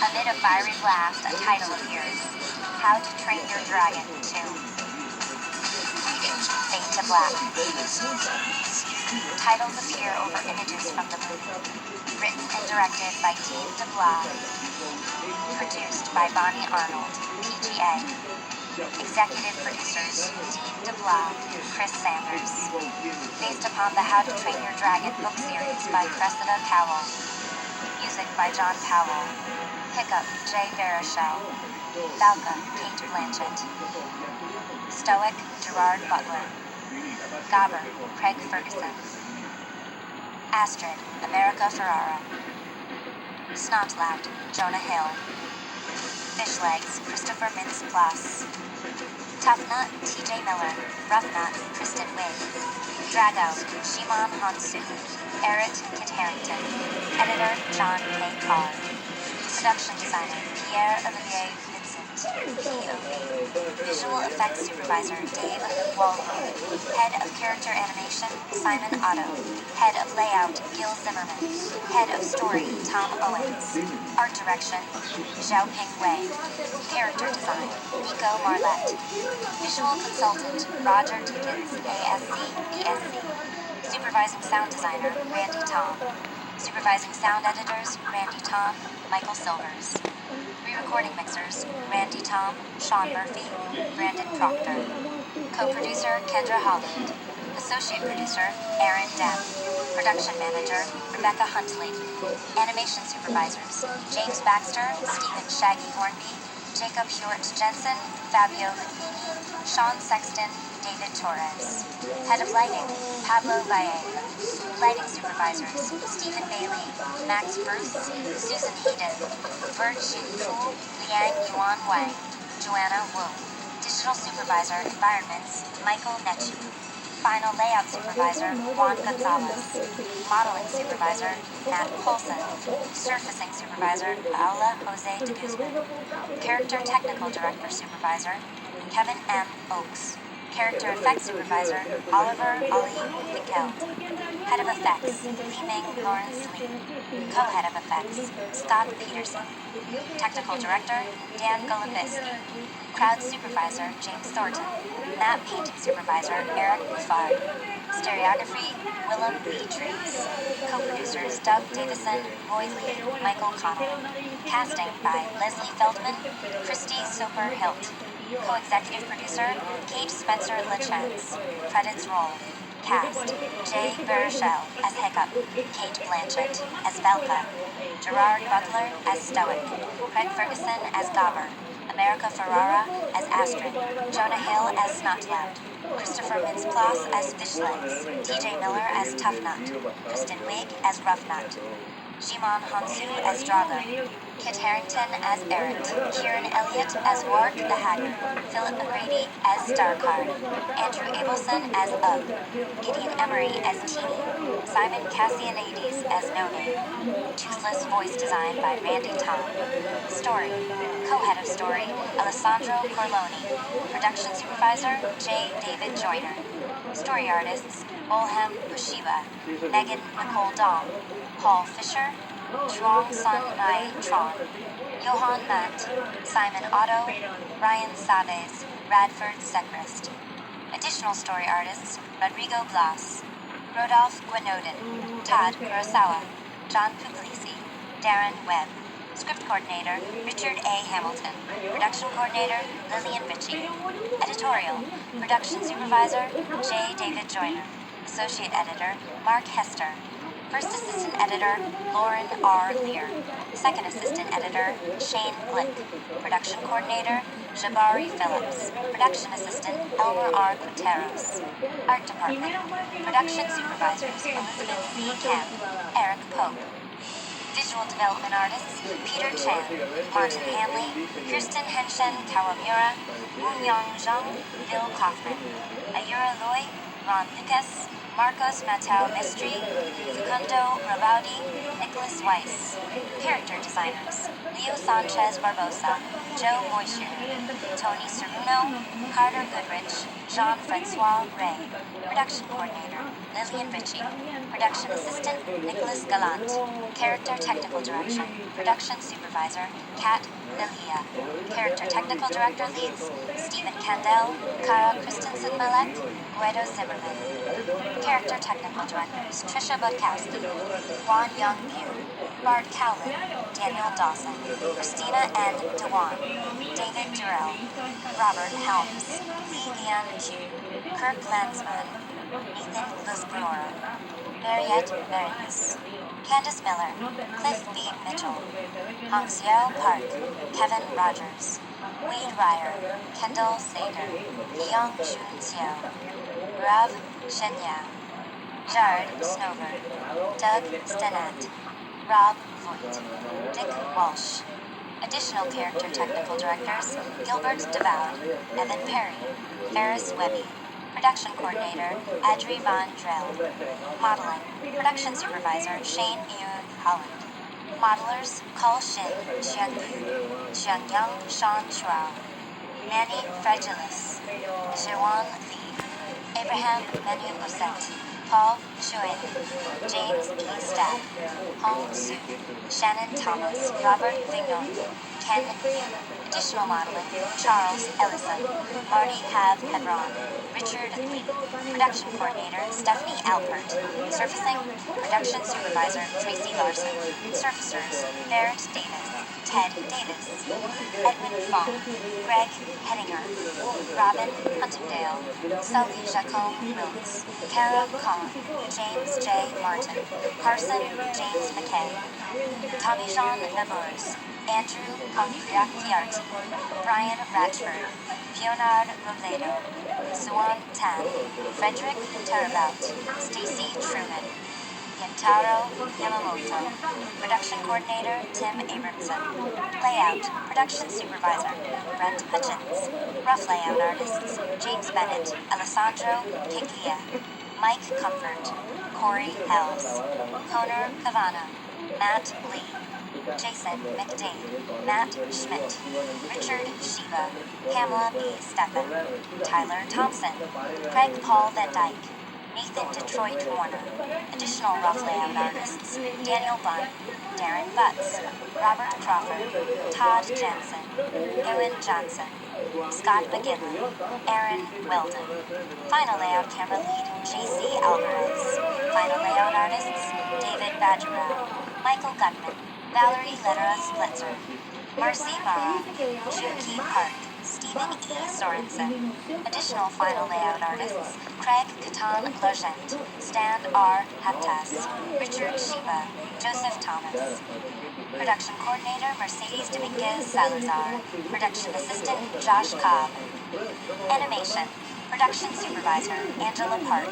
Amid a fiery blast, a title appears. How to Train Your Dragon 2. Fade to black. Titles appear over images from the movie. Written and directed by Dean DeBlah. Produced by Bonnie Arnold, PGA. Executive producers, Dean DeBlah, Chris Sanders. Based upon the How to Train Your Dragon book series by Cressida Cowell. Music by John Powell. Hiccup, Jay Baruchel. Valka, Kate Blanchett. Stoic, Gerard Butler. Gobber, Craig Ferguson. Astrid, America Ferrara. Snotlapped, Jonah Hill. Fishlegs, Christopher Mintz-Plasse. Toughnut, TJ Miller. Roughnut, Kristen Wiig. Dragout, Shimon Hansu. Erit, Kit Harington. Editor, John K. Carr. Production designer, Pierre-Olivier Vincent. POV. Visual effects supervisor, Dave Walden. Head of character animation, Simon Otto. Head of layout, Gil Zimmerman. Head of story, Tom Owens. Art direction, Xiaoping Wei. Character design, Nico Marlette. Visual consultant, Roger Deakins, ASC, BSc. Supervising sound designer, Randy Tom. Supervising sound editors, Randy Tom, Michael Silvers. Re-recording mixers, Randy Tom, Sean Murphy, Brandon Proctor. Co-producer, Kendra Holland. Associate producer, Aaron Depp. Production manager, Rebecca Huntley. Animation supervisors, James Baxter, Stephen Shaggy Hornby, Jacob Hewitt Jensen, Fabio Fellini, Sean Sexton, David Torres. Head of lighting, Pablo Valle. Lighting supervisors, Stephen Bailey, Max Bruce, Susan Hayden, Bert Shin Fu, Liang Yuan Wang, Joanna Wu. Digital supervisor, environments, Michael Nechi. Final layout supervisor, Juan Gonzalez. Modeling supervisor, Matt Polson. Surfacing supervisor, Paula Jose de Guzman. Character technical director supervisor, Kevin M. Oakes. Character effects supervisor, Oliver Ali Mikkel. Head of effects, Li Ming Lawrence Lee. Co-head of effects, Scott Peterson. Technical director, Dan Golumbisky. Crowd supervisor, James Thornton. Map painting supervisor, Eric Buffard. Stereography, Willem Lee Trees. Co-producers, Doug Davison, Roy Lee, Michael Connell. Casting by Leslie Feldman, Christy Soper-Hilt. Co-executive producer, Kate Spencer LaChance. Credits roll. Cast, Jay Baruchel as Hiccup, Kate Blanchett as Valka, Gerard Butler as Stoic, Craig Ferguson as Gobber, America Ferrara as Astrid, Jonah Hill as Snotlapped, Christopher Mintz-Plasse as Fishlegs, TJ Miller as Toughnut, Kristen Wiig as Roughnut, Shimon Hansu as Drago, Kit Harington as Erit, Kieran Elliott as Warwick the Hatter, Philip McGrady as Starcard, Andrew Abelson as Ugg, Gideon Emery as Teeny, Simon Cassianidis as No Name, Toothless voice design by Randy Tom. Story, co-head of story, Alessandro Corloni, production supervisor, J. David Joyner. Story artists, Bolhem Pushiba, Megan Nicole Dahl, Paul Fisher, Truong Sun Nai Tron, Johan Matt, Simon Otto, Ryan Saves, Radford Secrist. Additional story artists, Rodrigo Blas, Rodolphe Guinodin, Todd Kurosawa, John Puglisi, Darren Webb. Script coordinator, Richard A. Hamilton. Production coordinator, Lillian Ritchie. Editorial, production supervisor, J. David Joyner. Associate editor, Mark Hester. First assistant editor, Lauren R. Lear. Second assistant editor, Shane Glick. Production coordinator, Jabari Phillips. Production assistant, Elmer R. Quinteros. Art department. Production supervisors, Elizabeth C. Kemp, Eric Pope. Visual development artists, Peter Chan, Martin Hanley, Kirsten Henshin Kawamura, Woon Young Zhang, Bill Kaufman, Ayura Loy, Ron Lucas, Marcos Mateo Mestri, Facundo Rabaudi, Nicholas Weiss. Character designers, Leo Sanchez Barbosa, Joe Moisure, Tony Ceruno, Carter Goodrich, Jean-Francois Ray. Production coordinator, Lillian Ritchie. Production assistant, Nicholas Gallant. Character technical direction. Production supervisor, Kat Lilia. Character technical director leads, Stephen Kandel, Kara Christensen Malek, Guido Zimmerman. Character technical directors, Trisha Budkowski, Juan Young Pugh, Bart Cowlin, Daniel Dawson, Christina N. Dewan, David Durrell, Robert Helms, Lee Lian Chu, Kirk Landsman, Nathan Lisbriora, Mariette Marius, Candace Miller, Cliff B. Mitchell, Hong Xiao Park, Kevin Rogers, Wade Ryer, Kendall Sager, Young Jun Xiao, Rav Shenyao, Jared Snover, Doug Stenat, Rob Voigt, Dick Walsh. Additional character technical directors, Gilbert DeVoud, Evan Perry, Ferris Webby. Production coordinator, Adri Von Drell. Modeling, production supervisor, Shane Yoon Holland. Modelers, Call Shin, Xiang Yu, Xiang Yang, Sean Chuao, Manny Fragilis, Jiwan Lee, Abraham Menu Busset, Paul Chuen, James E. Stack, Hong Su, Shannon Thomas, Robert Vignon, Ken Yu. Additional modeling, Charles Ellison, Marty Hav Hebron, Richard Lee. Production coordinator, Stephanie Alpert. Surfacing, production supervisor, Tracy Larson. Surfacers, Barrett Davis, Ted Davis, Edwin Fong, Greg Henninger, Robin Huntingdale, Sully Jacome Wills, Kara Kahn, James J. Martin, Carson James McKay, Tommy Jean Nabours, Andrew Congliacchiarti, Brian Ratchford, Leonard Robledo, Suan Tan, Frederick Terabout, Stacy Truman, Kentaro Yamamoto. Production coordinator, Tim Abramson. Layout, production supervisor, Brent Hutchins. Rough layout artists, James Bennett, Alessandro Kikia, Mike Comfort, Corey Hells, Conor Cavana, Matt Lee, Jason McDade, Matt Schmidt, Richard Shiva, Pamela B. Steffen, Tyler Thompson, Craig Paul Van Dyke, Nathan Detroit Warner. Additional rough layout artists, Daniel Bunn, Darren Butts, Robert Crawford, Todd Jensen, Ewan Johnson, Scott McGinley, Aaron Weldon. Final layout camera lead, J.C. Alvarez. Final layout artists, David Badgerow, Michael Gutman, Valerie Letteras Blitzer, Marcy Mara, Junki Park, Stephen E. Sorensen. Additional final layout artists, Craig Catan Logent, Stan R. Haptas, Richard Shiva, Joseph Thomas. Production coordinator, Mercedes Dominguez Salazar. Production assistant, Josh Cobb. Animation. Production supervisor, Angela Park.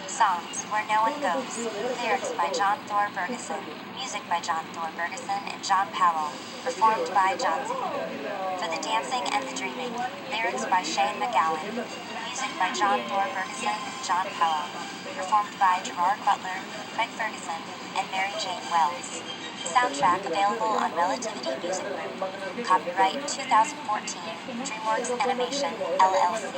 Songs, Where No One Goes. Lyrics by John Thor Bergeson. Music by John Thor Bergeson and John Powell. Performed by John Z. For the Dancing and the Dreaming. Lyrics by Shane McGowan. Music by John Thor Bergeson and John Powell. Performed by Gerard Butler, Craig Ferguson, and Mary Jane Wells. Soundtrack available on Relativity Music Group. Copyright 2014, DreamWorks Animation, LLC.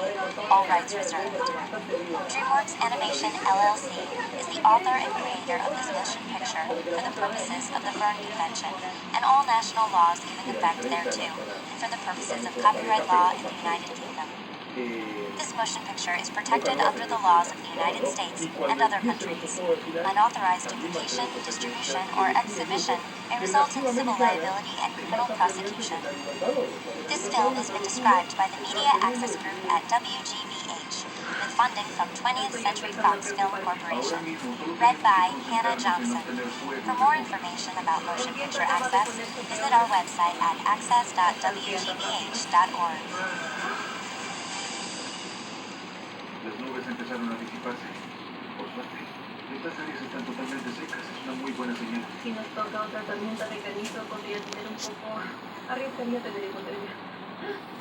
All rights reserved. DreamWorks Animation, LLC is the author and creator of this motion picture for the purposes of the Berne Convention and all national laws giving effect thereto, and for the purposes of copyright law in the United Kingdom. This motion picture is protected under the laws of the United States and other countries. Unauthorized duplication, distribution, or exhibition may result in civil liability and criminal prosecution. This film has been described by the Media Access Group at WGBH, with funding from 20th Century Fox Film Corporation. Read by Hannah Johnson. For more information about motion picture access, visit our website at access.wgbh.org. Las nubes empezaron a disiparse. Por suerte, estas áreas están totalmente secas. Es una muy buena señal. Si nos toca otra tormenta de granizo, podría tener un poco... Arriesgaría tener hipotermia.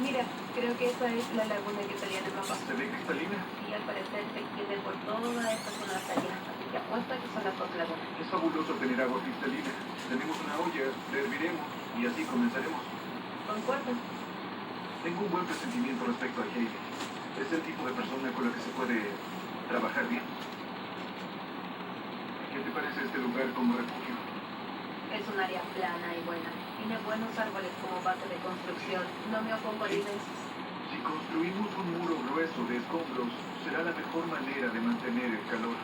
Mira, creo que esa es la laguna que salía en el mapa. ¿Se ve cristalina? Y al parecer se extiende por toda esta zona salina. Así que apuesta que son las dos lagunas. Es fabuloso tener agua cristalina. Tenemos una olla, la herviremos y así comenzaremos. Concuerdo. Tengo un buen presentimiento respecto a Hayley. Es el tipo de persona con la que se puede trabajar bien. te parece este lugar como refugio? Es un área plana y buena. Tiene buenos árboles como base de construcción. No me opongo a dices. Si construimos un muro grueso de escombros, será la mejor manera de mantener el calor.